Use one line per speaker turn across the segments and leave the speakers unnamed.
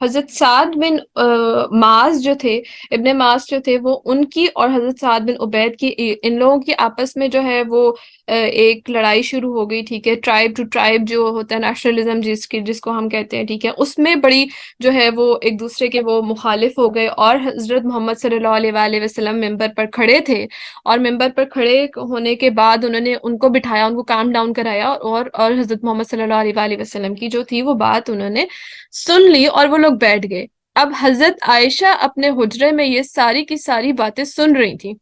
حضرت سعد بن معاذ جو تھے، ابن معاذ جو تھے، وہ ان کی اور حضرت سعد بن عبید کی، ان لوگوں کی آپس میں جو ہے وہ ایک لڑائی شروع ہو گئی، ٹھیک ہے، ٹرائب ٹو ٹرائب جو ہوتا ہے نیشنلزم جس کو ہم کہتے ہیں، ٹھیک ہے، اس میں بڑی جو ہے وہ ایک دوسرے کے وہ مخالف ہو گئے، اور حضرت محمد صلی اللہ علیہ وآلہ وسلم ممبر پر کھڑے تھے، اور ممبر پر کھڑے ہونے کے بعد انہوں نے ان کو بٹھایا، ان کو کام ڈاؤن کرایا، اور حضرت محمد صلی اللہ علیہ وآلہ وسلم کی جو تھی وہ بات انہوں نے سن لی، اور وہ لوگ بیٹھ گئے۔ اب حضرت عائشہ اپنے حجرے میں یہ ساری کی ساری باتیں سن رہی تھیں،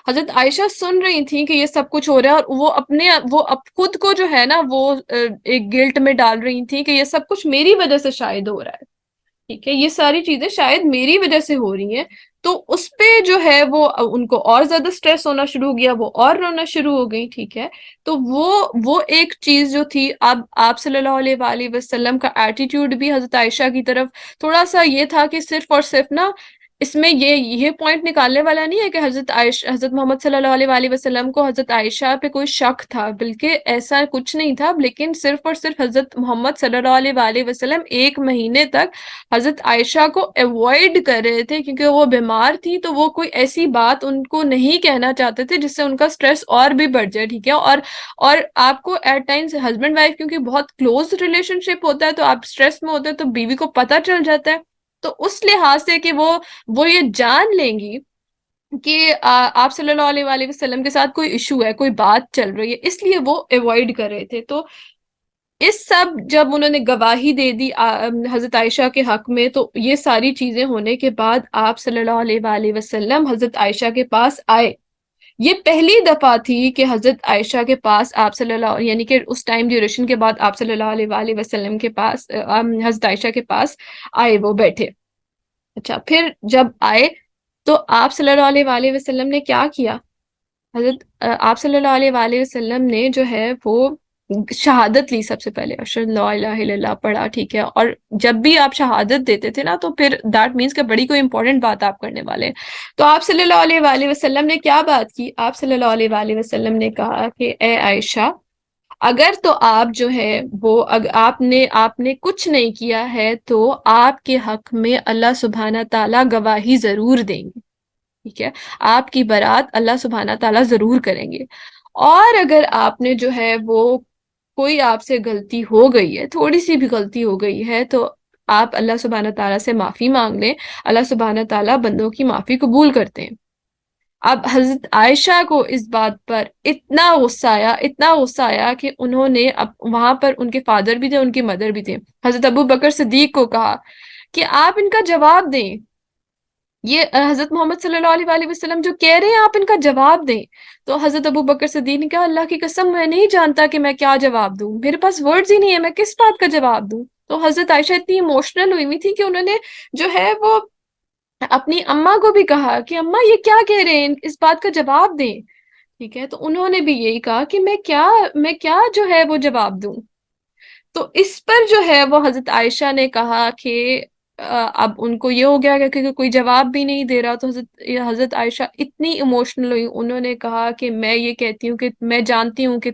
حضرت عائشہ سن رہی تھیں کہ یہ سب کچھ ہو رہا ہے، اور وہ خود کو جو ہے نا وہ ایک گلٹ میں ڈال رہی تھیں کہ یہ سب کچھ میری وجہ سے شاید ہو رہا ہے، ٹھیک ہے، یہ ساری چیزیں شاید میری وجہ سے ہو رہی ہیں۔ تو اس پہ جو ہے وہ ان کو اور زیادہ سٹریس ہونا شروع ہو گیا، وہ اور رونا شروع ہو گئی، ٹھیک ہے۔ تو وہ ایک چیز جو تھی، اب آپ صلی اللہ علیہ وآلہ وسلم کا ایٹیٹیوڈ بھی حضرت عائشہ کی طرف تھوڑا سا یہ تھا کہ صرف اور صرف نا، اس میں یہ پوائنٹ نکالنے والا نہیں ہے کہ حضرت محمد صلی اللہ علیہ وآلہ وسلم کو حضرت عائشہ پہ کوئی شک تھا، بلکہ ایسا کچھ نہیں تھا، لیکن صرف اور صرف حضرت محمد صلی اللہ علیہ وآلہ وسلم 1 مہینے تک حضرت عائشہ کو اوائڈ کر رہے تھے، کیونکہ وہ بیمار تھی، تو وہ کوئی ایسی بات ان کو نہیں کہنا چاہتے تھے جس سے ان کا سٹریس اور بھی بڑھ جائے، ٹھیک ہے۔ اور آپ کو ایٹ ٹائمز ہسبینڈ وائف کیونکہ بہت کلوز ریلیشن شپ ہوتا ہے، تو آپ سٹریس میں ہوتے ہیں تو بیوی کو پتہ چل جاتا ہے، تو اس لحاظ سے کہ وہ یہ جان لیں گی کہ آپ صلی اللہ علیہ وآلہ وسلم کے ساتھ کوئی ایشو ہے، کوئی بات چل رہی ہے، اس لیے وہ اوائڈ کر رہے تھے۔ تو اس سب جب انہوں نے گواہی دے دی حضرت عائشہ کے حق میں، تو یہ ساری چیزیں ہونے کے بعد آپ صلی اللہ علیہ وآلہ وسلم حضرت عائشہ کے پاس آئے۔ یہ پہلی دفعہ تھی کہ حضرت عائشہ کے پاس آپ صلی اللہ، یعنی کہ اس ٹائم ڈیوریشن کے بعد آپ صلی اللہ علیہ وآلہ وسلم کے پاس حضرت عائشہ کے پاس آئے، وہ بیٹھے۔ اچھا، پھر جب آئے تو آپ صلی اللہ علیہ وآلہ وسلم نے کیا کیا؟ حضرت آپ صلی اللہ علیہ وآلہ وسلم نے جو ہے وہ شہادت لی، سب سے پہلے اشہد لا الہ الا اللہ پڑھا، ٹھیک ہے، اور جب بھی آپ شہادت دیتے تھے نا، تو پھر دیٹ مینس کہ بڑی کوئی امپورٹنٹ بات آپ کرنے والے ہیں۔ تو آپ صلی اللہ علیہ وآلہ وسلم نے کیا بات کی؟ آپ صلی اللہ علیہ وآلہ وسلم نے کہا کہ اے عائشہ، اگر تو آپ جو ہے وہ آپ نے کچھ نہیں کیا ہے، تو آپ کے حق میں اللہ سبحانہ تعالیٰ گواہی ضرور دیں گے، ٹھیک ہے، آپ کی برات اللہ سبحانہ تعالیٰ ضرور کریں گے، اور اگر آپ نے جو ہے وہ کوئی آپ سے غلطی ہو گئی ہے، تھوڑی سی بھی غلطی ہو گئی ہے، تو آپ اللہ سبحانہ تعالیٰ سے معافی مانگ لیں، اللہ سبحانہ تعالیٰ بندوں کی معافی قبول کرتے ہیں۔ اب حضرت عائشہ کو اس بات پر اتنا غصہ آیا، اتنا غصہ آیا کہ انہوں نے وہاں پر ان کے فادر بھی تھے، ان کی مدر بھی تھے، حضرت ابو بکر صدیق کو کہا کہ آپ ان کا جواب دیں، یہ حضرت محمد صلی اللہ علیہ وآلہ وسلم جو کہہ رہے ہیں آپ ان کا جواب دیں۔ تو حضرت ابو بکر صدیق نے کہا اللہ کی قسم میں نہیں جانتا کہ میں کیا جواب دوں، میرے پاس ورڈز ہی نہیں ہے، میں کس بات کا جواب دوں۔ تو حضرت عائشہ اتنی ایموشنل ہوئی ہوئی تھی کہ انہوں نے جو ہے وہ اپنی اماں کو بھی کہا کہ اماں یہ کیا کہہ رہے ہیں، اس بات کا جواب دیں، ٹھیک ہے۔ تو انہوں نے بھی یہی کہا کہ میں کیا جو ہے وہ جواب دوں۔ تو اس پر جو ہے وہ حضرت عائشہ نے کہا کہ اب ان کو یہ ہو گیا کہ کوئی جواب بھی نہیں دے رہا، تو حضرت عائشہ اتنی ایموشنل ہوئی، انہوں نے کہا کہ میں یہ کہتی ہوں کہ میں جانتی ہوں کہ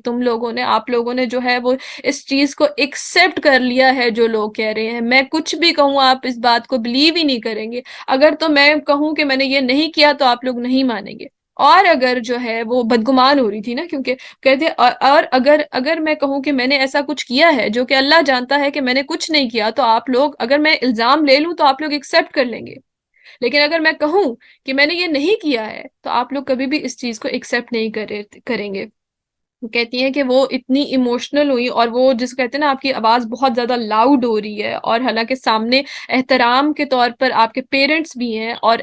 آپ لوگوں نے جو ہے وہ اس چیز کو ایکسپٹ کر لیا ہے جو لوگ کہہ رہے ہیں، میں کچھ بھی کہوں آپ اس بات کو بلیو ہی نہیں کریں گے، اگر تو میں کہوں کہ میں نے یہ نہیں کیا تو آپ لوگ نہیں مانیں گے، اور اگر جو ہے وہ بدگمان ہو رہی تھی نا، کیونکہ کہتے اور اگر میں کہوں کہ میں نے ایسا کچھ کیا ہے جو کہ اللہ جانتا ہے کہ میں نے کچھ نہیں کیا، تو آپ لوگ، اگر میں الزام لے لوں تو آپ لوگ ایکسپٹ کر لیں گے، لیکن اگر میں کہوں کہ میں نے یہ نہیں کیا ہے تو آپ لوگ کبھی بھی اس چیز کو ایکسپٹ نہیں کریں گے۔ کہتی ہیں کہ وہ اتنی ایموشنل ہوئی، اور وہ جس کو کہتے ہیں نا آپ کی آواز بہت زیادہ لاؤڈ ہو رہی ہے، اور حالانکہ سامنے احترام کے طور پر آپ کے پیرنٹس بھی ہیں، اور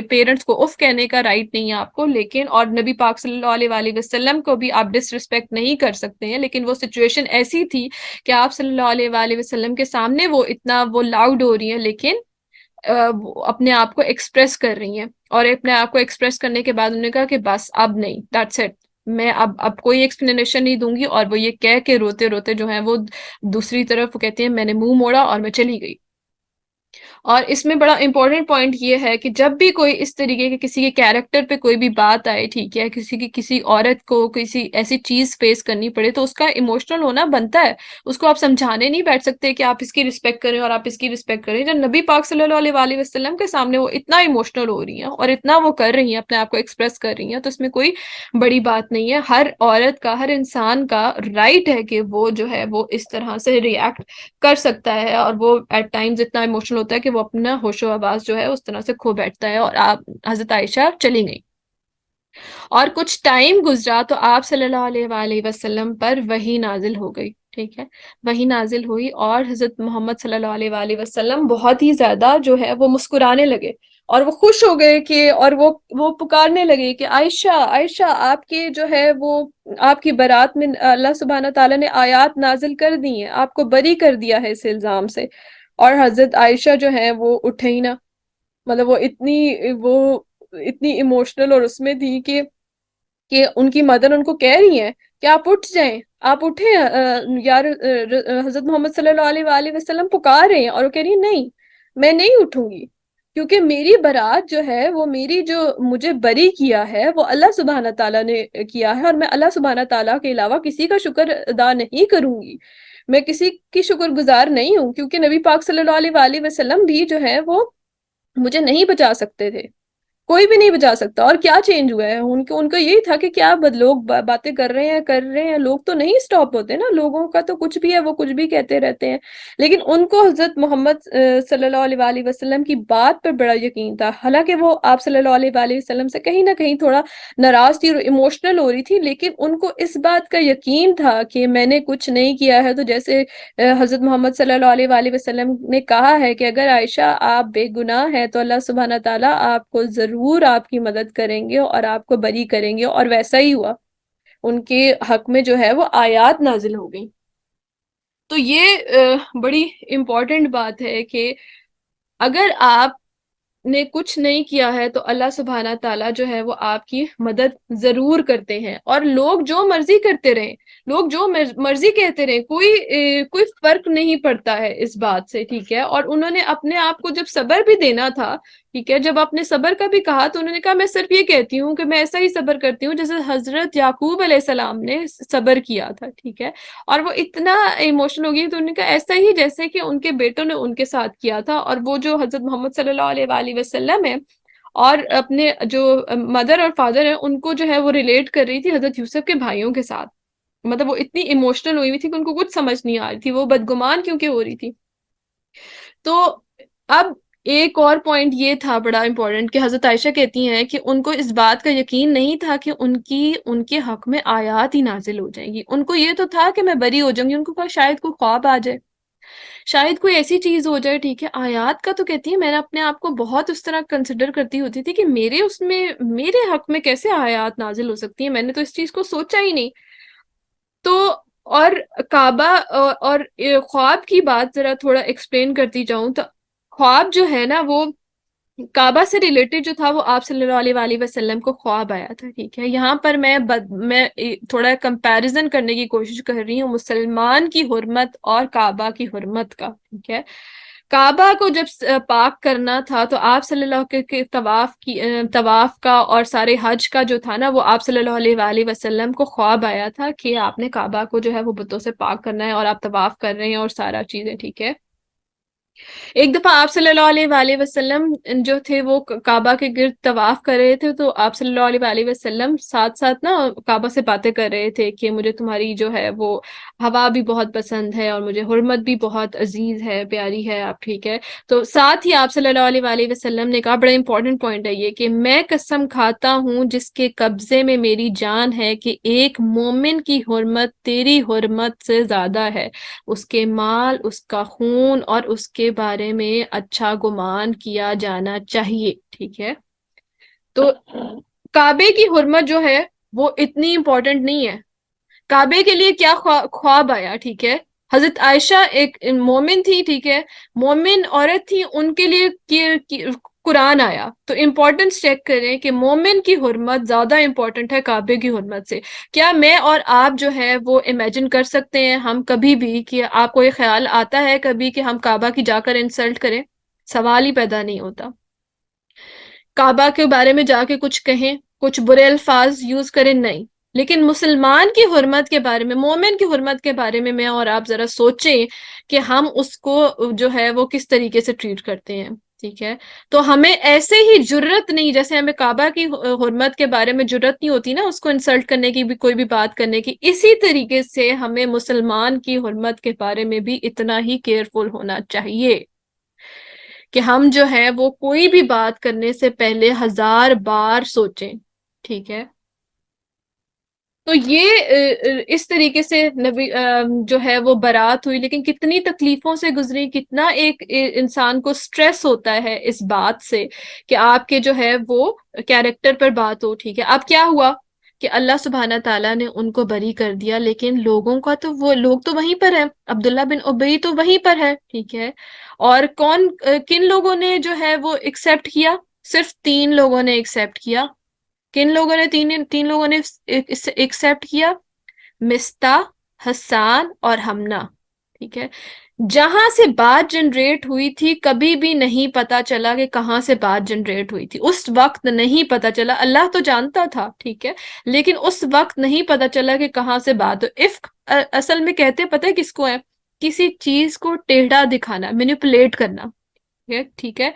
پیرنٹس کو اف کہنے کا رائٹ نہیں ہے آپ کو، لیکن اور نبی پاک صلی اللہ علیہ وآلہ وسلم کو بھی آپ ڈس رسپیکٹ نہیں کر سکتے ہیں، لیکن وہ سچویشن ایسی تھی کہ آپ صلی اللہ علیہ وآلہ وسلم کے سامنے وہ اتنا وہ لاؤڈ ہو رہی ہیں، لیکن وہ اپنے آپ کو ایکسپریس کر رہی ہیں، اور اپنے آپ کو ایکسپریس کرنے کے بعد انہوں نے کہا کہ بس اب نہیں، دیٹس اٹ، میں اب کوئی ایکسپلینیشن نہیں دوں گی، اور وہ یہ کہہ کے روتے روتے جو ہیں وہ دوسری طرف وہ کہتے ہیں میں نے منہ موڑا اور میں چلی گئی۔ اور اس میں بڑا امپورٹنٹ پوائنٹ یہ ہے کہ جب بھی کوئی اس طریقے کے کسی کے کیریکٹر پہ کوئی بھی بات آئے، ٹھیک ہے، کسی عورت کو کسی ایسی چیز فیس کرنی پڑے تو اس کا ایموشنل ہونا بنتا ہے. اس کو آپ سمجھانے نہیں بیٹھ سکتے کہ آپ اس کی رسپیکٹ کریں اور آپ اس کی رسپیکٹ کریں. جب نبی پاک صلی اللہ علیہ وآلہ وسلم کے سامنے وہ اتنا ایموشنل ہو رہی ہیں اور اتنا وہ کر رہی ہیں، اپنے آپ کو ایکسپریس کر رہی ہیں، تو اس میں کوئی بڑی بات نہیں ہے. ہر عورت کا، ہر انسان کا رائٹ ہے کہ وہ جو ہے وہ اس طرح سے ریئیکٹ کر سکتا ہے، اور وہ ایٹ ٹائمز اتنا ایموشنل ہوتا ہے کہ وہ اپنا ہوش و آواز جو ہے اس طرح سے کھو بیٹھتا ہے. اور آپ حضرت عائشہ چلی گئی اور کچھ ٹائم گزرا تو آپ صلی اللہ علیہ وآلہ وسلم پر وحی نازل ہو گئی. ٹھیک ہے، وحی نازل ہوئی اور حضرت محمد صلی اللہ علیہ وآلہ وسلم بہت ہی زیادہ جو ہے وہ مسکرانے لگے اور وہ خوش ہو گئے کہ، اور وہ پکارنے لگے کہ عائشہ عائشہ، آپ کے جو ہے وہ آپ کی برات میں اللہ سبحانہ تعالیٰ نے آیات نازل کر دی ہیں، آپ کو بری کر دیا ہے اس الزام سے. اور حضرت عائشہ جو ہے وہ اٹھے ہی نہ. مطلب وہ اتنی ایموشنل اور اس میں تھی کہ ان کی مدر ان کو کہہ رہی ہیں کہ آپ اٹھ جائیں، آپ اٹھیں، یار حضرت محمد صلی اللہ علیہ وآلہ وسلم پکار رہے ہیں. اور وہ کہہ رہی ہیں نہیں، میں نہیں اٹھوں گی، کیونکہ میری برات جو ہے وہ میری جو مجھے بری کیا ہے وہ اللہ سبحانہ تعالیٰ نے کیا ہے، اور میں اللہ سبحانہ تعالیٰ کے علاوہ کسی کا شکر ادا نہیں کروں گی، میں کسی کی شکر گزار نہیں ہوں، کیونکہ نبی پاک صلی اللہ علیہ وآلہ وسلم بھی جو ہے وہ مجھے نہیں بچا سکتے تھے، کوئی بھی نہیں بچا سکتا. اور کیا چینج ہوا ہے ان کو یہی تھا کہ کیا لوگ باتیں کر رہے ہیں لوگ تو نہیں سٹاپ ہوتے نا، لوگوں کا تو کچھ بھی ہے وہ کچھ بھی کہتے رہتے ہیں. لیکن ان کو حضرت محمد صلی اللہ علیہ وآلہ وسلم کی بات پہ بڑا یقین تھا، حالانکہ وہ آپ صلی اللہ علیہ وآلہ وسلم سے کہیں نہ کہیں تھوڑا ناراض تھی اور ایموشنل ہو رہی تھی، لیکن ان کو اس بات کا یقین تھا کہ میں نے کچھ نہیں کیا ہے. تو جیسے حضرت محمد صلی اللہ علیہ وآلہ وسلم نے کہا ہے کہ اگر عائشہ آپ بے گناہ ہے تو اللہ سبحانہ تعالیٰ آپ کو ضرور آپ کی مدد کریں گے اور آپ کو بری کریں گے. اور ویسا ہی ہوا، ان کے حق میں جو ہے وہ آیات نازل ہو گئی. تو یہ بڑی امپورٹنٹ بات ہے کہ اگر آپ نے کچھ نہیں کیا ہے تو اللہ سبحانہ تعالیٰ جو ہے وہ آپ کی مدد ضرور کرتے ہیں. اور لوگ جو مرضی کرتے رہیں، لوگ جو مرضی کہتے رہیں، کوئی فرق نہیں پڑتا ہے اس بات سے. ٹھیک ہے، اور انہوں نے اپنے آپ کو جب صبر بھی دینا تھا، ٹھیک ہے، جب اپنے صبر کا بھی کہا تو انہوں نے کہا میں صرف یہ کہتی ہوں کہ میں ایسا ہی صبر کرتی ہوں جیسے حضرت یعقوب علیہ السلام نے صبر کیا تھا. ٹھیک ہے، اور وہ اتنا ایموشنل ہو گئی تو انہوں نے کہا ایسا ہی جیسے کہ ان کے بیٹوں نے ان کے ساتھ کیا تھا. اور وہ جو حضرت محمد صلی اللہ علیہ وآلہ وسلم ہے اور اپنے جو مدر اور فادر ہیں ان کو جو ہے وہ ریلیٹ کر رہی تھی حضرت یوسف کے بھائیوں کے ساتھ. مطلب وہ اتنی ایموشنل ہوئی ہوئی تھی کہ ان کو کچھ سمجھ نہیں آ رہی تھی، وہ بدگمان کیونکہ ہو رہی تھی. تو اب ایک اور پوائنٹ یہ تھا بڑا امپورٹنٹ کہ حضرت عائشہ کہتی ہیں کہ ان کو اس بات کا یقین نہیں تھا کہ ان کے حق میں آیات ہی نازل ہو جائیں گی. ان کو یہ تو تھا کہ میں بری ہو جاؤں گی، ان کو کہا شاید کوئی خواب آ جائے، شاید کوئی ایسی چیز ہو جائے. ٹھیک ہے، آیات کا تو کہتی ہے میں نے اپنے آپ کو بہت اس طرح کنسیڈر کرتی ہوتی تھی کہ میرے حق میں کیسے آیات نازل ہو سکتی ہیں، میں نے تو اس چیز کو سوچا ہی نہیں. تو اور کعبہ اور خواب کی بات ذرا تھوڑا ایکسپلین کرتی جاؤں تو خواب جو ہے نا وہ کعبہ سے ریلیٹڈ جو تھا وہ آپ صلی اللہ علیہ وآلہ وسلم کو خواب آیا تھا. ٹھیک ہے، یہاں پر میں تھوڑا کمپیریزن کرنے کی کوشش کر رہی ہوں مسلمان کی حرمت اور کعبہ کی حرمت کا. ٹھیک ہے، کعبہ کو جب پاک کرنا تھا تو آپ صلی اللہ کے طواف کا اور سارے حج کا جو تھا نا وہ آپ صلی اللہ علیہ وآلہ وسلم کو خواب آیا تھا کہ آپ نے کعبہ کو جو ہے وہ بتوں سے پاک کرنا ہے اور آپ طواف کر رہے ہیں اور سارا چیزیں. ٹھیک ہے، ایک دفعہ آپ صلی اللہ علیہ وآلہ وسلم جو تھے وہ کعبہ کے گرد طواف کر رہے تھے، تو آپ صلی اللہ علیہ وآلہ وسلم ساتھ ساتھ نا کعبہ سے باتیں کر رہے تھے کہ مجھے تمہاری جو ہے وہ ہوا بھی بہت پسند ہے اور مجھے حرمت بھی بہت عزیز ہے، پیاری ہے آپ. ٹھیک ہے، تو ساتھ ہی آپ صلی اللہ علیہ وآلہ وسلم نے کہا، بڑا امپورٹنٹ پوائنٹ ہے یہ، کہ میں قسم کھاتا ہوں جس کے قبضے میں میری جان ہے کہ ایک مومن کی حرمت تیری حرمت سے زیادہ ہے، اس کے مال، اس کا خون اور اس کے بارے میں اچھا گمان کیا جانا چاہیے. ٹھیک ہے، تو کعبے کی حرمت جو ہے وہ اتنی امپورٹنٹ نہیں ہے. کعبے کے لیے کیا خواب آیا؟ ٹھیک ہے، حضرت عائشہ ایک مومن تھی، ٹھیک ہے، مومن عورت تھی، ان کے لیے قرآن آیا. تو امپورٹنس چیک کریں کہ مومن کی حرمت زیادہ امپورٹنٹ ہے کعبے کی حرمت سے. کیا میں اور آپ جو ہے وہ امیجن کر سکتے ہیں ہم کبھی بھی، کہ آپ کو یہ خیال آتا ہے کبھی کہ ہم کعبہ کی جا کر انسلٹ کریں؟ سوال ہی پیدا نہیں ہوتا. کعبہ کے بارے میں جا کے کچھ کہیں، کچھ برے الفاظ یوز کریں، نہیں. لیکن مسلمان کی حرمت کے بارے میں، مومن کی حرمت کے بارے میں اور آپ ذرا سوچیں کہ ہم اس کو جو ہے وہ کس طریقے سے ٹریٹ کرتے ہیں. ٹھیک ہے، تو ہمیں ایسے ہی جرت نہیں، جیسے ہمیں کعبہ کی حرمت کے بارے میں جرت نہیں ہوتی نا اس کو انسلٹ کرنے کی، بھی کوئی بھی بات کرنے کی، اسی طریقے سے ہمیں مسلمان کی حرمت کے بارے میں بھی اتنا ہی کیئرفل ہونا چاہیے کہ ہم جو ہے وہ کوئی بھی بات کرنے سے پہلے 1000 بار سوچیں. ٹھیک ہے، تو یہ اس طریقے سے نبی جو ہے وہ برات ہوئی، لیکن کتنی تکلیفوں سے گزری، کتنا ایک انسان کو سٹریس ہوتا ہے اس بات سے کہ آپ کے جو ہے وہ کیریکٹر پر بات ہو. ٹھیک ہے، اب کیا ہوا کہ اللہ سبحانہ تعالیٰ نے ان کو بری کر دیا، لیکن لوگوں کا تو، وہ لوگ تو وہیں پر ہیں، عبداللہ بن ابی تو وہیں پر ہے. ٹھیک ہے، اور کن لوگوں نے جو ہے وہ ایکسپٹ کیا؟ صرف 3 لوگوں نے ایکسپٹ کیا. کن لوگوں نے تین لوگوں نے ایکسپٹ کیا؟ مستح، حسان اور ہمنا. ٹھیک ہے، جہاں سے بات جنریٹ ہوئی تھی کبھی بھی نہیں پتا چلا کہ کہاں سے بات جنریٹ ہوئی تھی، اس وقت نہیں پتا چلا. اللہ تو جانتا تھا، ٹھیک ہے، لیکن اس وقت نہیں پتا چلا کہ کہاں سے بات ہو. عفق اصل میں کہتے پتہ ہے کس کو ہے؟ کسی چیز کو ٹیڑھا دکھانا، مینیپولیٹ کرنا. ٹھیک ہے،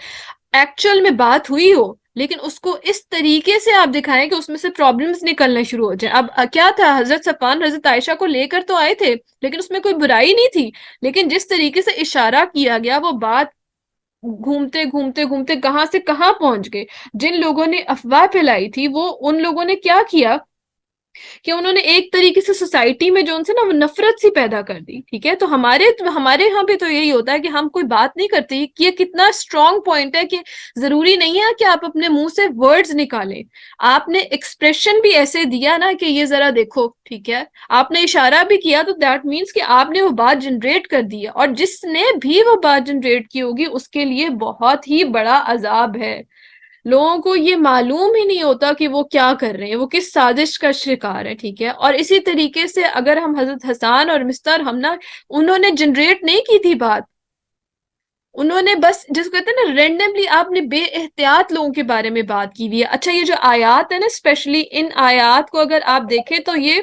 ایکچوئل میں بات ہوئی ہو لیکن اس کو اس طریقے سے آپ دکھائیں کہ اس میں سے پرابلمز نکلنے شروع ہو جائیں. اب کیا تھا، حضرت صفوان حضرت عائشہ کو لے کر تو آئے تھے لیکن اس میں کوئی برائی نہیں تھی، لیکن جس طریقے سے اشارہ کیا گیا وہ بات گھومتے گھومتے گھومتے کہاں سے کہاں پہنچ گئے. جن لوگوں نے افواہ پھیلائی تھی وہ ان لوگوں نے کیا کیا کہ انہوں نے ایک طریقے سے سوسائٹی میں جو ان سے نا وہ نفرت سی پیدا کر دی. ٹھیک ہے، تو ہمارے یہاں پہ تو یہی ہوتا ہے کہ ہم کوئی بات نہیں کرتے. یہ کتنا اسٹرانگ پوائنٹ ہے کہ ضروری نہیں ہے کہ آپ اپنے منہ سے ورڈز نکالیں، آپ نے ایکسپریشن بھی ایسے دیا نا کہ یہ ذرا دیکھو. ٹھیک ہے، آپ نے اشارہ بھی کیا تو دیٹ مینس کہ آپ نے وہ بات جنریٹ کر دی ہے، اور جس نے بھی وہ بات جنریٹ کی ہوگی اس کے لیے بہت ہی بڑا عذاب ہے. لوگوں کو یہ معلوم ہی نہیں ہوتا کہ وہ کیا کر رہے ہیں، وہ کس سازش کا شکار ہے. ٹھیک ہے، اور اسی طریقے سے اگر ہم حضرت حسان اور مستر ہمنا، انہوں نے جنریٹ نہیں کی تھی بات، انہوں نے بس جس کو کہتے ہیں نا رینڈملی آپ نے بے احتیاط لوگوں کے بارے میں بات کی ہوئی ہے. اچھا، یہ جو آیات ہے نا، اسپیشلی ان آیات کو اگر آپ دیکھیں تو یہ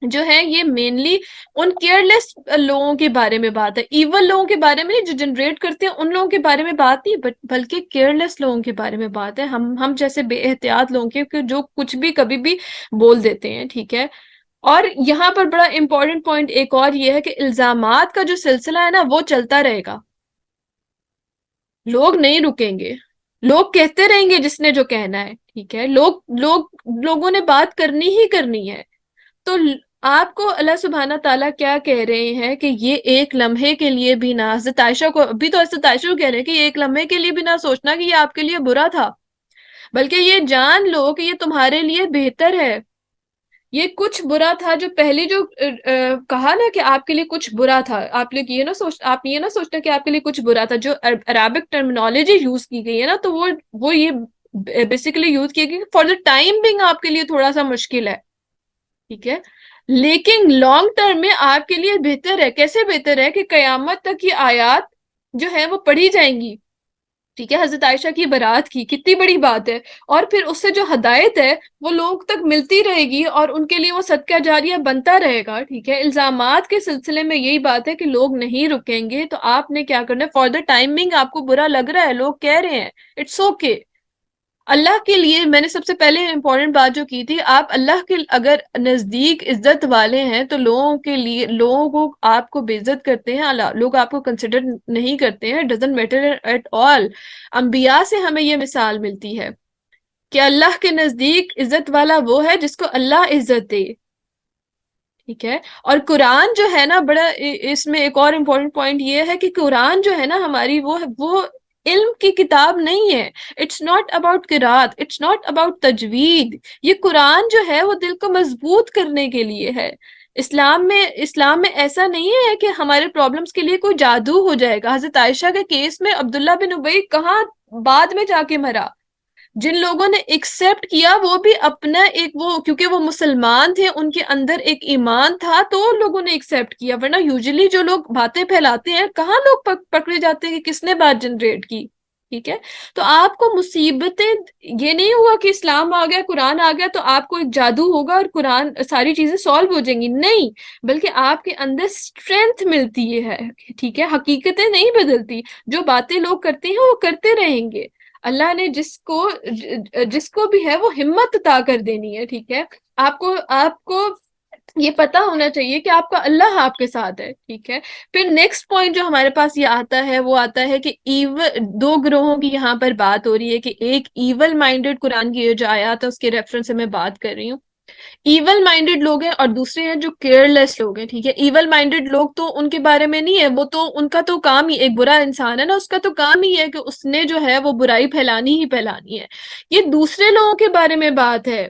جو ہے یہ مینلی ان کیئرلیس لوگوں کے بارے میں بات ہے. ایون لوگوں کے بارے میں جو جنریٹ کرتے ہیں ان لوگوں کے بارے میں بات نہیں، بلکہ کیئرلیس لوگوں کے بارے میں بات ہے، ہم جیسے بے احتیاط لوگوں کے جو کچھ بھی کبھی بھی بول دیتے ہیں. ٹھیک ہے، اور یہاں پر بڑا امپورٹنٹ پوائنٹ ایک اور یہ ہے کہ الزامات کا جو سلسلہ ہے نا وہ چلتا رہے گا. لوگ نہیں رکیں گے، لوگ کہتے رہیں گے جس نے جو کہنا ہے. ٹھیک ہے، لوگوں نے بات کرنی ہی کرنی ہے. تو آپ کو اللہ سبحانہ تعالیٰ کیا کہہ رہے ہیں کہ یہ ایک لمحے کے لیے بھی نہ، حضرت عائشہ کو ابھی تو حضرت عائشہ کو کہہ رہے ہیں کہ یہ ایک لمحے کے لیے بھی نہ سوچنا کہ یہ آپ کے لیے برا تھا، بلکہ یہ جان لو کہ یہ تمہارے لیے بہتر ہے. یہ کچھ برا تھا جو پہلے جو کہا نا کہ آپ کے لیے کچھ برا تھا، آپ یہ نہ سوچنا کہ آپ کے لیے کچھ برا تھا. جو عربک ٹرمنالوجی یوز کی گئی ہے نا تو وہ یہ بیسیکلی یوز کی گئی فار دا ٹائم بینگ آپ کے لیے تھوڑا سا مشکل ہے. ٹھیک ہے، لیکن لانگ ٹرم میں آپ کے لیے بہتر ہے. کیسے بہتر ہے کہ قیامت تک یہ آیات جو ہے وہ پڑھی جائیں گی. ٹھیک ہے، حضرت عائشہ کی برات کی کتنی بڑی بات ہے، اور پھر اس سے جو ہدایت ہے وہ لوگ تک ملتی رہے گی اور ان کے لیے وہ صدقہ جاریہ بنتا رہے گا. ٹھیک ہے، الزامات کے سلسلے میں یہی بات ہے کہ لوگ نہیں رکیں گے، تو آپ نے کیا کرنا ہے، فار دا ٹائمنگ آپ کو برا لگ رہا ہے، لوگ کہہ رہے ہیں، اٹس اوکے. اللہ کے لیے میں نے سب سے پہلے امپورٹنٹ بات جو کی تھی، آپ اللہ کے اگر نزدیک عزت والے ہیں تو لوگوں کے لیے، لوگوں کو آپ کو بے عزت کرتے ہیں، لوگ آپ کو کنسیڈر نہیں کرتے ہیں، ڈزنٹ میٹر ایٹ آل. انبیاء سے ہمیں یہ مثال ملتی ہے کہ اللہ کے نزدیک عزت والا وہ ہے جس کو اللہ عزت دے. ٹھیک ہے، اور قرآن جو ہے نا بڑا، اس میں ایک اور امپورٹنٹ پوائنٹ یہ ہے کہ قرآن جو ہے نا ہماری وہ علم کی کتاب نہیں ہے. اٹس ناٹ اباؤٹ قرات، اٹس ناٹ اباؤٹ تجوید. یہ قرآن جو ہے وہ دل کو مضبوط کرنے کے لیے ہے. اسلام میں ایسا نہیں ہے کہ ہمارے پرابلمس کے لیے کوئی جادو ہو جائے گا. حضرت عائشہ کے کیس میں عبداللہ بن ابی کہاں بعد میں جا کے مرا، جن لوگوں نے ایکسپٹ کیا وہ بھی اپنا ایک وہ کیونکہ وہ مسلمان تھے ان کے اندر ایک ایمان تھا تو لوگوں نے ایکسپٹ کیا، ورنہ یوزلی جو لوگ باتیں پھیلاتے ہیں کہاں لوگ پکڑے جاتے ہیں کہ کس نے بات جنریٹ کی. ٹھیک ہے، تو آپ کو مصیبتیں یہ نہیں ہوا کہ اسلام آ گیا قرآن آ گیا تو آپ کو ایک جادو ہوگا اور قرآن ساری چیزیں سالو ہو جائیں گی، نہیں، بلکہ آپ کے اندر اسٹرینتھ ملتی ہے. ٹھیک ہے، حقیقتیں نہیں بدلتی، جو باتیں لوگ کرتے ہیں وہ کرتے رہیں گے. اللہ نے جس کو بھی ہے وہ ہمت عطا کر دینی ہے. ٹھیک ہے، آپ کو یہ پتا ہونا چاہیے کہ آپ کا اللہ آپ کے ساتھ ہے. ٹھیک ہے، پھر نیکسٹ پوائنٹ جو ہمارے پاس یہ آتا ہے وہ آتا ہے کہ دو گروہوں کی یہاں پر بات ہو رہی ہے کہ ایک ایول مائنڈیڈ، قرآن کی جو آیات ہے اس کے ریفرنس سے میں بات کر رہی ہوں، ایول مائنڈیڈ لوگ ہیں، اور دوسرے ہیں جو کیئر لیس لوگ ہیں. ٹھیک ہے، ایول مائنڈیڈ لوگ تو ان کے بارے میں نہیں ہے، وہ تو ان کا تو کام ہی، ایک برا انسان ہے نا، اس کا تو کام ہی ہے کہ اس نے جو ہے وہ برائی پھیلانی ہی پھیلانی ہے. یہ دوسرے لوگوں کے بارے میں بات ہے.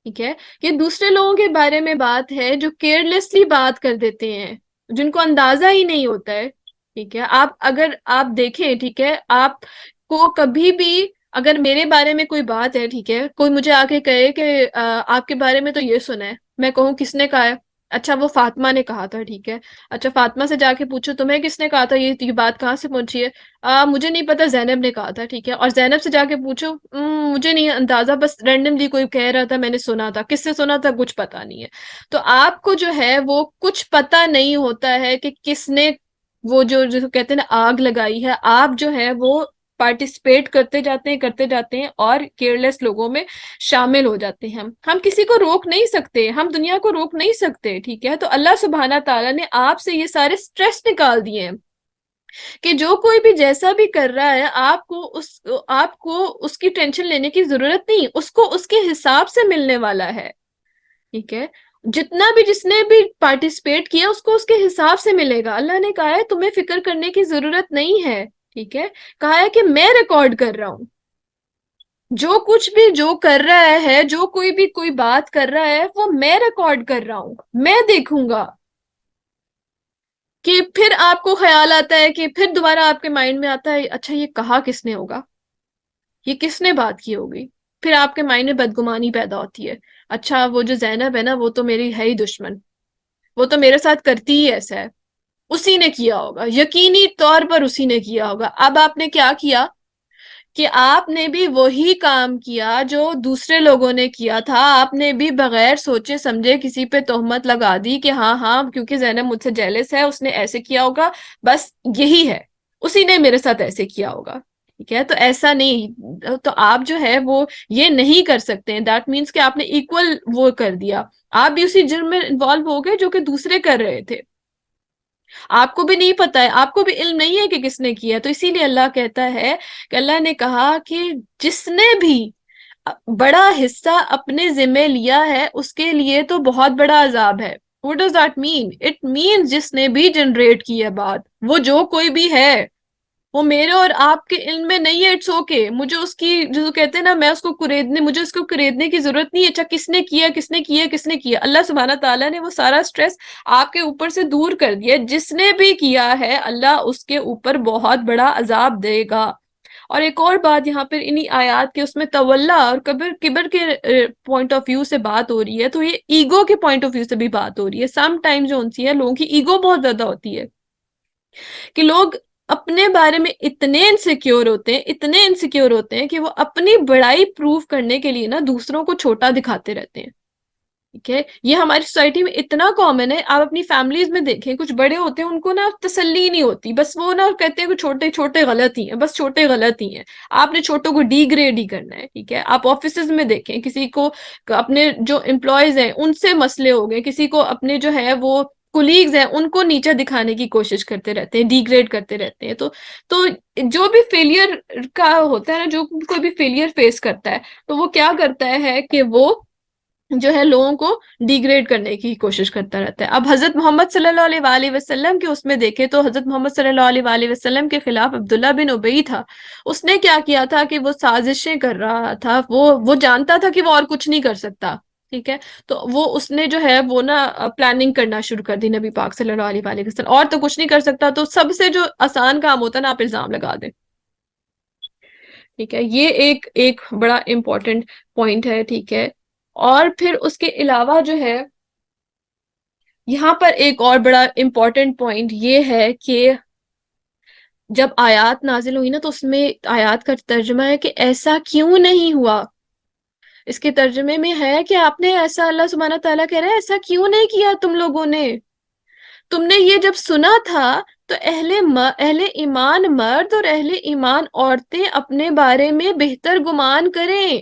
ٹھیک ہے، یہ دوسرے لوگوں کے بارے میں بات ہے جو کیئرلیسلی بات کر دیتے ہیں، جن کو اندازہ ہی نہیں ہوتا ہے. ٹھیک ہے، اگر آپ دیکھیں، ٹھیک ہے، آپ کو کبھی بھی اگر میرے بارے میں کوئی بات ہے، ٹھیک ہے، کوئی مجھے آ کے کہے کہ آپ کے بارے میں تو یہ سنا ہے، میں کہوں کس نے کہا ہے؟ اچھا وہ فاطمہ نے کہا تھا. ٹھیک ہے، اچھا فاطمہ سے جا کے پوچھو تمہیں کس نے کہا تھا، یہ بات کہاں سے پہنچی ہے؟ مجھے نہیں پتا، زینب نے کہا تھا. ٹھیک ہے، اور زینب سے جا کے پوچھو، مجھے نہیں اندازہ، بس رینڈملی کوئی کہہ رہا تھا میں نے سنا تھا، کس سے سنا تھا کچھ پتا نہیں ہے. تو آپ کو جو ہے وہ کچھ پتا نہیں ہوتا ہے کہ کس نے وہ جو کہتے ہیں نا آگ لگائی ہے. آپ جو ہے وہ پارٹیسپیٹ کرتے جاتے ہیں اور کیئرلیس لوگوں میں شامل ہو جاتے ہیں. ہم کسی کو روک نہیں سکتے، ہم دنیا کو روک نہیں سکتے. ٹھیک ہے، تو اللہ سبحانہ تعالیٰ نے آپ سے یہ سارے سٹریس نکال دیے ہیں کہ جو کوئی بھی جیسا بھی کر رہا ہے آپ کو اس کی ٹینشن لینے کی ضرورت نہیں، اس کو اس کے حساب سے ملنے والا ہے. ٹھیک ہے، جتنا بھی جس نے بھی پارٹیسپیٹ کیا اس کو اس کے حساب سے ملے گا. اللہ نے کہا ہے تمہیں فکر کرنے کی ضرورت نہیں ہے. ٹھیک ہے، کہا ہے کہ میں ریکارڈ کر رہا ہوں جو کچھ بھی جو کر رہا ہے، جو کوئی بھی کوئی بات کر رہا ہے وہ میں ریکارڈ کر رہا ہوں، میں دیکھوں گا. کہ پھر آپ کو خیال آتا ہے کہ پھر دوبارہ آپ کے مائنڈ میں آتا ہے اچھا یہ کہا کس نے ہوگا، یہ کس نے بات کی ہوگی. پھر آپ کے مائنڈ میں بدگمانی پیدا ہوتی ہے، اچھا وہ جو زینب ہے نا وہ تو میری ہے ہی دشمن، وہ تو میرے ساتھ کرتی ہی ایسا ہے، اسی نے کیا ہوگا، یقینی طور پر اسی نے کیا ہوگا. اب آپ نے کیا کیا کہ آپ نے بھی وہی کام کیا جو دوسرے لوگوں نے کیا تھا. آپ نے بھی بغیر سوچے سمجھے کسی پہ تہمت لگا دی کہ ہاں ہاں کیونکہ زینب مجھ سے جیلس ہے اس نے ایسے کیا ہوگا، بس یہی ہے، اسی نے میرے ساتھ ایسے کیا ہوگا. ٹھیک ہے، تو ایسا نہیں، تو آپ جو ہے وہ یہ نہیں کر سکتے ہیں. دیٹ مینس کہ آپ نے ایکول وہ کر دیا، آپ بھی اسی جرم میں انوالو ہو گئے جو کہ دوسرے کر رہے تھے. آپ کو بھی نہیں پتا ہے، آپ کو بھی علم نہیں ہے کہ کس نے کیا. تو اسی لیے اللہ کہتا ہے کہ اللہ نے کہا کہ جس نے بھی بڑا حصہ اپنے ذمہ لیا ہے اس کے لیے تو بہت بڑا عذاب ہے. What does that mean? It means جس نے بھی جنریٹ کی ہے بات، وہ جو کوئی بھی ہے، وہ میرے اور آپ کے علم میں نہیں ہے. اٹس اوکے، مجھے اس کی جو کہتے ہیں نا میں اس کو مجھے اس کو قریدنے کی ضرورت نہیں ہے. اچھا کس نے کیا، کس نے کیا، کس نے کیا، اللہ سبحانہ تعالیٰ نے وہ سارا سٹریس آپ کے اوپر سے دور کر دیا. جس نے بھی کیا ہے اللہ اس کے اوپر بہت بڑا عذاب دے گا. اور ایک اور بات یہاں پر انہی آیات کے اس میں تولا اور کبر کے پوائنٹ آف ویو سے بات ہو رہی ہے، تو یہ ایگو کے پوائنٹ آف ویو سے بھی بات ہو رہی ہے. سم ٹائم جو ان سی ہے لوگوں کی ایگو بہت زیادہ ہوتی ہے کہ لوگ اپنے بارے میں اتنے انسیکیور ہوتے ہیں کہ وہ اپنی بڑائی پروف کرنے کے لیے نا دوسروں کو چھوٹا دکھاتے رہتے ہیں. ٹھیک ہے، یہ ہماری سوسائٹی میں اتنا کامن ہے. آپ اپنی فیملیز میں دیکھیں، کچھ بڑے ہوتے ہیں ان کو نا تسلی نہیں ہوتی، بس وہ نا کہتے ہیں کہ چھوٹے چھوٹے غلط ہی ہیں، بس چھوٹے غلط ہی ہیں، آپ نے چھوٹوں کو ڈی گریڈ ہی کرنا ہے. ٹھیک ہے، آپ آفیسز میں دیکھیں کسی کو اپنے جو امپلائیز ہیں ان سے مسئلے ہو گئے، کسی کو اپنے جو ہے وہ کولیگز ہیں ان کو نیچا دکھانے کی کوشش کرتے رہتے ہیں، ڈی گریڈ کرتے رہتے ہیں. تو جو بھی فیلئر کا ہوتا ہے نا، جو کوئی بھی فیلئر فیس کرتا ہے تو وہ کیا کرتا ہے کہ وہ جو ہے لوگوں کو ڈیگریڈ کرنے کی کوشش کرتا رہتا ہے. اب حضرت محمد صلی اللہ علیہ وآلہ وسلم کے اس میں دیکھیں تو حضرت محمد صلی اللہ علیہ وآلہ وسلم کے خلاف عبداللہ بن ابی تھا. اس نے کیا کیا تھا کہ وہ سازشیں کر رہا تھا، وہ جانتا تھا کہ وہ اور کچھ نہیں کر سکتا. ٹھیک ہے، تو وہ اس نے جو ہے وہ نا پلاننگ کرنا شروع کر دی نبی پاک صلی اللہ علیہ وآلہ وسلم، اور تو کچھ نہیں کر سکتا تو سب سے جو آسان کام ہوتا ہے نا آپ الزام لگا دیں. ٹھیک ہے، یہ ایک ایک بڑا امپورٹنٹ پوائنٹ ہے، ٹھیک ہے. اور پھر اس کے علاوہ جو ہے یہاں پر ایک اور بڑا امپورٹنٹ پوائنٹ یہ ہے کہ جب آیات نازل ہوئی نا تو اس میں آیات کا ترجمہ ہے کہ ایسا کیوں نہیں ہوا. اس کے ترجمے میں ہے کہ آپ نے ایسا، اللہ سبحانہ تعالیٰ کہہ رہا ہے ایسا کیوں نہیں کیا تم لوگوں نے. تم نے یہ جب سنا تھا تو اہل ایمان مرد اور اہل ایمان عورتیں اپنے بارے میں بہتر گمان کریں.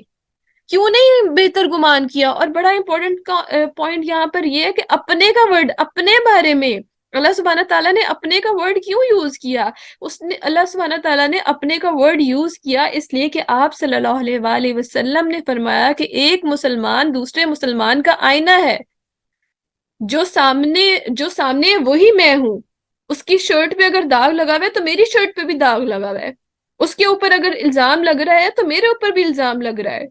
کیوں نہیں بہتر گمان کیا؟ اور بڑا امپورٹنٹ پوائنٹ یہاں پر یہ ہے کہ اپنے کا ورڈ، اپنے بارے میں اللہ سبحانہ تعالیٰ نے اپنے کا ورڈ کیوں یوز کیا؟ اس نے، اللہ سبحانہ تعالیٰ نے اپنے کا ورڈ یوز کیا اس لیے کہ آپ صلی اللہ علیہ وآلہ وسلم نے فرمایا کہ ایک مسلمان دوسرے مسلمان کا آئینہ ہے. جو سامنے ہے وہی میں ہوں. اس کی شرٹ پہ اگر داغ لگا ہوا ہے تو میری شرٹ پہ بھی داغ لگا ہوا ہے. اس کے اوپر اگر الزام لگ رہا ہے تو میرے اوپر بھی الزام لگ رہا ہے.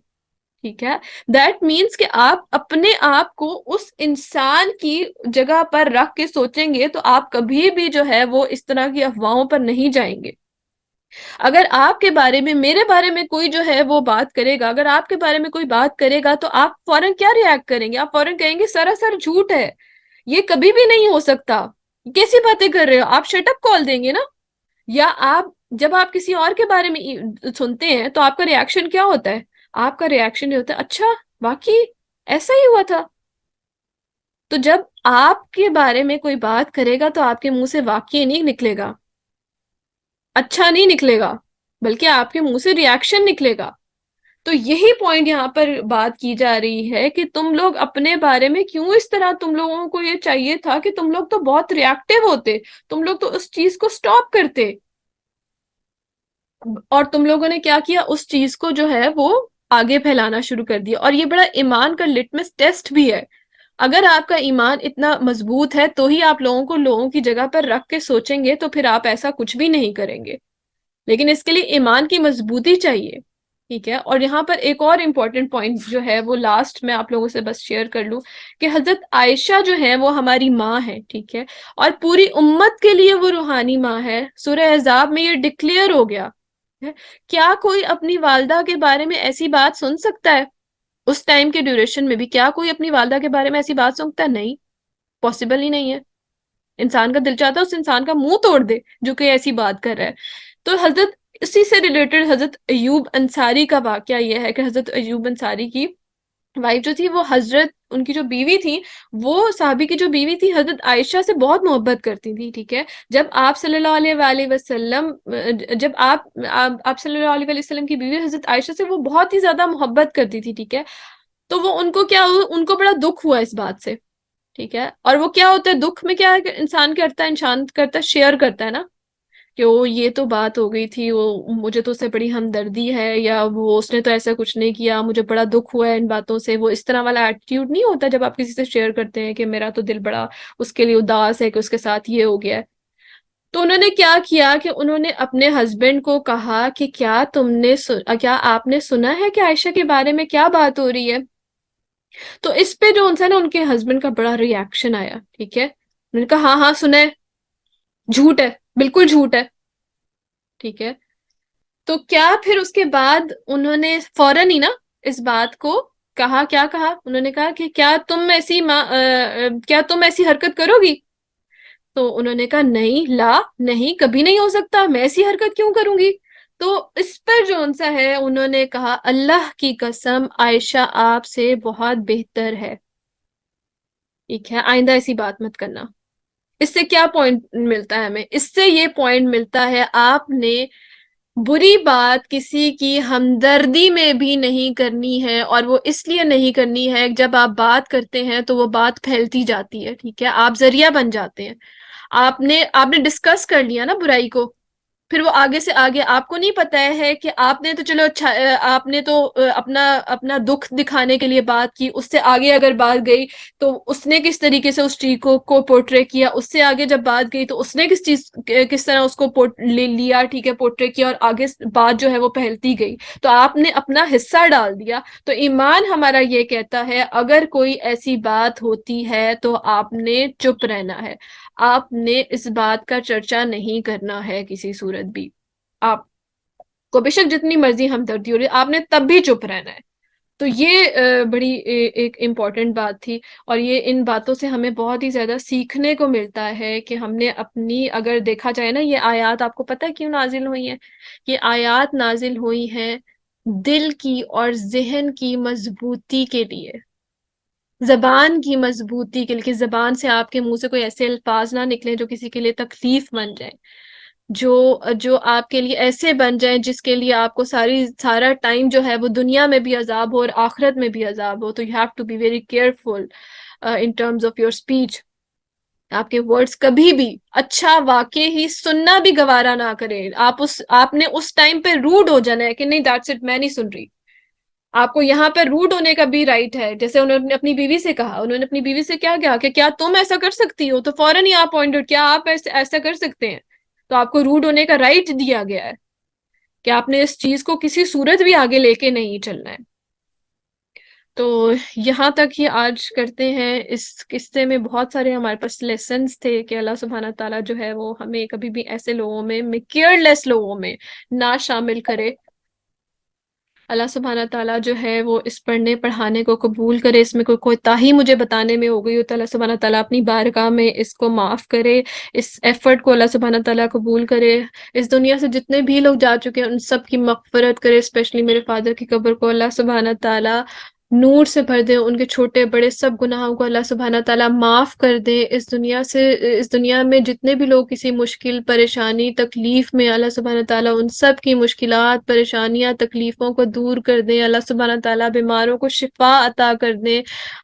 ٹھیک ہے، دیٹ مینس کہ آپ اپنے آپ کو اس انسان کی جگہ پر رکھ کے سوچیں گے تو آپ کبھی بھی جو ہے وہ اس طرح کی افواہوں پر نہیں جائیں گے. اگر آپ کے بارے میں، میرے بارے میں کوئی جو ہے وہ بات کرے گا، اگر آپ کے بارے میں کوئی بات کرے گا تو آپ فوراً کیا ریاکٹ کریں گے؟ آپ فوراً کہیں گے سراسر جھوٹ ہے، یہ کبھی بھی نہیں ہو سکتا، کیسی باتیں کر رہے ہو آپ، شٹ اپ کال دیں گے نا. یا آپ جب آپ کسی اور کے بارے میں سنتے ہیں تو آپ کا ریاکشن کیا ہوتا ہے؟ آپ کا ریاکشن یہ ہوتا ہے اچھا واقعی ایسا ہی ہوا تھا. تو جب آپ کے بارے میں کوئی بات کرے گا تو آپ کے منہ سے واقعی نہیں نکلے گا، اچھا نہیں نکلے گا، بلکہ آپ کے منہ سے ریاکشن نکلے گا. تو یہی پوائنٹ یہاں پر بات کی جا رہی ہے کہ تم لوگ اپنے بارے میں کیوں اس طرح، تم لوگوں کو یہ چاہیے تھا کہ تم لوگ تو بہت ریاکٹیو ہوتے، تم لوگ تو اس چیز کو سٹاپ کرتے، اور تم لوگوں نے کیا کیا؟ اس چیز کو جو ہے وہ آگے پھیلانا شروع کر دیا. اور یہ بڑا ایمان کا لٹمس ٹیسٹ بھی ہے. اگر آپ کا ایمان اتنا مضبوط ہے تو ہی آپ لوگوں کو لوگوں کی جگہ پر رکھ کے سوچیں گے، تو پھر آپ ایسا کچھ بھی نہیں کریں گے. لیکن اس کے لیے ایمان کی مضبوطی چاہیے. ٹھیک ہے، اور یہاں پر ایک اور امپورٹنٹ پوائنٹ جو ہے وہ لاسٹ میں آپ لوگوں سے بس شیئر کر لوں کہ حضرت عائشہ جو ہے وہ ہماری ماں ہے. ٹھیک ہے، اور پوری امت کے لیے وہ روحانی ماں ہے. سورہ احزاب میں یہ ڈکلیئر ہو گیا ہے. کیا کوئی اپنی والدہ کے بارے میں ایسی بات سن سکتا ہے؟ اس ٹائم کے ڈیوریشن میں بھی کیا کوئی اپنی والدہ کے بارے میں ایسی بات سنتا ہے؟ نہیں، پاسبل ہی نہیں ہے. انسان کا دل چاہتا ہے اس انسان کا منہ توڑ دے جو کہ ایسی بات کر رہا ہے. تو حضرت، اسی سے ریلیٹڈ حضرت ایوب انصاری کا واقعہ یہ ہے کہ حضرت ایوب انصاری کی وائف جو تھی وہ حضرت، ان کی جو بیوی تھی، وہ صحابی کی جو بیوی تھی حضرت عائشہ سے بہت محبت کرتی تھی. ٹھیک ہے، جب آپ صلی اللہ علیہ وآلہ وسلم، جب آپ صلی اللہ علیہ وسلم کی بیوی حضرت عائشہ سے وہ بہت ہی زیادہ محبت کرتی تھی. ٹھیک ہے، تو وہ ان کو کیا، ان کو بڑا دکھ ہوا اس بات سے. ٹھیک ہے، اور وہ کیا ہوتا ہے دکھ میں، کیا ہے کہ انسان کرتا ہے، شیئر کرتا ہے نا، کہ وہ یہ تو بات ہو گئی تھی، وہ مجھے تو اس سے بڑی ہمدردی ہے، یا وہ اس نے تو ایسا کچھ نہیں کیا، مجھے بڑا دکھ ہوا ہے ان باتوں سے. وہ اس طرح والا ایٹیٹیوڈ نہیں ہوتا جب آپ کسی سے شیئر کرتے ہیں کہ میرا تو دل بڑا اس کے لیے اداس ہے کہ اس کے ساتھ یہ ہو گیا ہے. تو انہوں نے کیا کیا کہ انہوں نے اپنے ہسبینڈ کو کہا کہ کیا آپ نے سنا ہے کہ عائشہ کے بارے میں کیا بات ہو رہی ہے؟ تو اس پہ جو ان سے نا ان کے ہسبینڈ کا بڑا ری ایکشن آیا. ٹھیک ہے، انہوں نے کہا ہاں ہاں سنا ہے، جھوٹ ہے، بالکل جھوٹ ہے. ٹھیک ہے، تو کیا پھر اس کے بعد انہوں نے فوراً ہی نا اس بات کو کہا، کیا کہا انہوں نے؟ کہا کہ کیا تم ایسی حرکت کرو گی؟ تو انہوں نے کہا نہیں، لا نہیں، کبھی نہیں ہو سکتا، میں ایسی حرکت کیوں کروں گی؟ تو اس پر جو ان سا ہے انہوں نے کہا اللہ کی قسم عائشہ آپ سے بہت بہتر ہے. ٹھیک ہے، آئندہ ایسی بات مت کرنا. اس سے کیا پوائنٹ ملتا ہے ہمیں؟ اس سے یہ پوائنٹ ملتا ہے آپ نے بری بات کسی کی ہمدردی میں بھی نہیں کرنی ہے، اور وہ اس لیے نہیں کرنی ہے جب آپ بات کرتے ہیں تو وہ بات پھیلتی جاتی ہے. ٹھیک ہے، آپ ذریعہ بن جاتے ہیں. آپ نے ڈسکس کر لیا نا برائی کو، پھر وہ آگے سے آگے آپ کو نہیں پتا ہے کہ آپ نے تو چلو اچھا، آپ نے تو اپنا دکھ دکھانے کے لیے بات کی، اس سے آگے اگر بات گئی تو اس نے کس طریقے سے اس چیز کو پورٹرے کیا، اس سے آگے جب بات گئی تو اس نے کس طرح اس کو لے لیا. ٹھیک ہے، پورٹرے کیا، اور آگے بات جو ہے وہ پھیلتی گئی، تو آپ نے اپنا حصہ ڈال دیا. تو ایمان ہمارا یہ کہتا ہے اگر کوئی ایسی بات ہوتی ہے تو آپ نے چپ رہنا ہے، آپ نے اس بات کا چرچا نہیں کرنا ہے کسی صورت بھی. آپ کو بے شک جتنی مرضی ہمدردی ہو رہی آپ نے تب بھی چپ رہنا ہے. تو یہ بڑی ایک امپورٹنٹ بات تھی. اور یہ ان باتوں سے ہمیں بہت ہی زیادہ سیکھنے کو ملتا ہے کہ ہم نے اپنی، اگر دیکھا جائے نا، یہ آیات آپ کو پتہ ہے کیوں نازل ہوئی ہیں؟ یہ آیات نازل ہوئی ہیں دل کی اور ذہن کی مضبوطی کے لیے، زبان کی مضبوطی کے لیے، کہ زبان سے آپ کے منہ سے کوئی ایسے الفاظ نہ نکلیں جو کسی کے لیے تکلیف بن جائیں، جو جو آپ کے لیے ایسے بن جائیں جس کے لیے آپ کو سارا ٹائم جو ہے وہ دنیا میں بھی عذاب ہو اور آخرت میں بھی عذاب ہو. تو you have to be very careful in terms of your speech. آپ کے ورڈز کبھی بھی اچھا واقع ہی سننا بھی گوارا نہ کریں. آپ نے اس ٹائم پہ روڈ ہو جانا ہے کہ نہیں دیٹس اٹ، میں نہیں سن رہی. آپ کو یہاں پہ روڈ ہونے کا بھی رائٹ ہے. جیسے انہوں نے اپنی بیوی سے کہا، انہوں نے اپنی بیوی سے کیا کہا کہ کیا تم ایسا کر سکتی ہو؟ تو فوراً ہی آپ پوائنٹ، کیا آپ ایسا کر سکتے ہیں؟ تو آپ کو روڈ ہونے کا رائٹ دیا گیا ہے کہ آپ نے اس چیز کو کسی صورت بھی آگے لے کے نہیں چلنا ہے. تو یہاں تک ہی آج کرتے ہیں. اس قصے میں بہت سارے ہمارے پاس لیسنز تھے کہ اللہ سبحانہ تعالیٰ جو ہے وہ ہمیں کبھی بھی ایسے لوگوں میں، کیئر لیس لوگوں میں نہ شامل کرے. اللہ سبحانہ تعالیٰ جو ہے وہ اس پڑھنے پڑھانے کو قبول کرے. اس میں کوئی کوتاہی مجھے بتانے میں ہو گئی ہو تو اللہ سبحانہ تعالیٰ اپنی بارگاہ میں اس کو معاف کرے. اس ایفرٹ کو اللہ سبحانہ تعالیٰ قبول کرے. اس دنیا سے جتنے بھی لوگ جا چکے ہیں ان سب کی مغفرت کرے. اسپیشلی میرے فادر کی قبر کو اللہ سبحانہ تعالیٰ نور سے بھر دے. ان کے چھوٹے بڑے سب گناہوں کو اللہ سبحانہ تعالیٰ معاف کر دے. اس دنیا میں جتنے بھی لوگ کسی مشکل، پریشانی، تکلیف میں، اللہ سبحانہ تعالیٰ ان سب کی مشکلات، پریشانیاں، تکلیفوں کو دور کر دیں. اللہ سبحانہ تعالیٰ بیماروں کو شفا عطا کر دیں.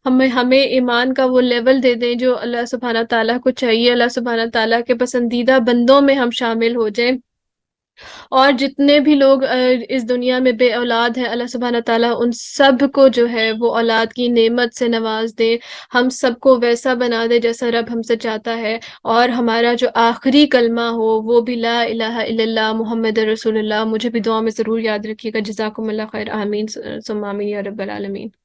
ہمیں ایمان کا وہ لیول دے دیں جو اللہ سبحانہ تعالیٰ کو چاہیے. اللہ سبحانہ تعالیٰ کے پسندیدہ بندوں میں ہم شامل ہو جائیں. اور جتنے بھی لوگ اس دنیا میں بے اولاد ہیں، اللہ سبحانہ تعالیٰ ان سب کو جو ہے وہ اولاد کی نعمت سے نواز دے. ہم سب کو ویسا بنا دے جیسا رب ہم سے چاہتا ہے. اور ہمارا جو آخری کلمہ ہو وہ بھی لا الہ الا اللہ محمد رسول اللہ. مجھے بھی دعا میں ضرور یاد رکھیے گا. جزاکم اللہ خیر. آمین ثم آمین یا رب العالمین.